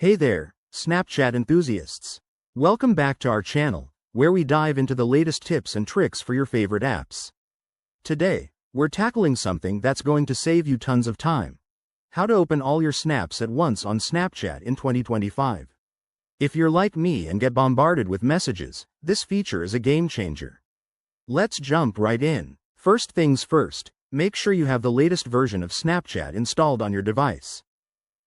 Hey there, Snapchat enthusiasts. Welcome back to our channel, where we dive into the latest tips and tricks for your favorite apps. Today, we're tackling something that's going to save you tons of time. How to open all your snaps at once on Snapchat in 2025. If you're like me and get bombarded with messages, this feature is a game changer. Let's jump right in. First things first, make sure you have the latest version of Snapchat installed on your device.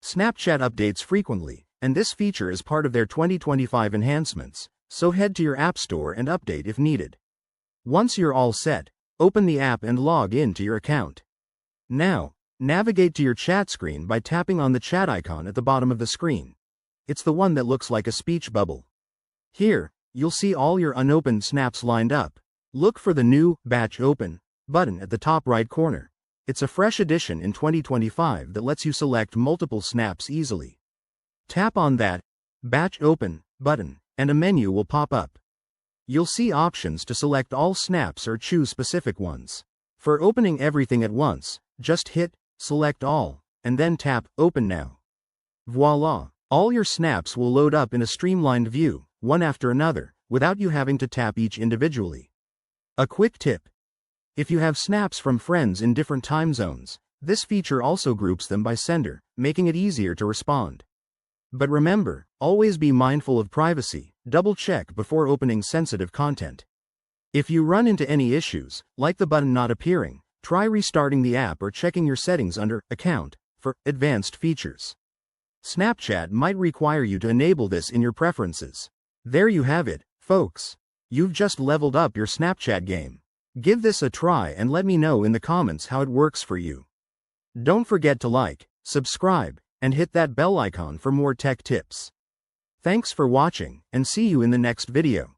Snapchat updates frequently, and this feature is part of their 2025 enhancements, so head to your App Store and update if needed. Once you're all set, open the app and log in to your account. Now, navigate to your chat screen by tapping on the chat icon at the bottom of the screen. It's the one that looks like a speech bubble. Here, you'll see all your unopened snaps lined up. Look for the new Batch Open button at the top right corner. It's a fresh addition in 2025 that lets you select multiple snaps easily. Tap on that Batch Open button, and a menu will pop up. You'll see options to select all snaps or choose specific ones. For opening everything at once, just hit Select All, and then tap Open Now. Voila! All your snaps will load up in a streamlined view, one after another, without you having to tap each individually. A quick tip. If you have snaps from friends in different time zones, this feature also groups them by sender, making it easier to respond. But remember, always be mindful of privacy, double-check before opening sensitive content. If you run into any issues, like the button not appearing, try restarting the app or checking your settings under Account for advanced features. Snapchat might require you to enable this in your preferences. There you have it, folks. You've just leveled up your Snapchat game. Give this a try and let me know in the comments how it works for you. Don't forget to like, subscribe, and hit that bell icon for more tech tips. Thanks for watching, and see you in the next video.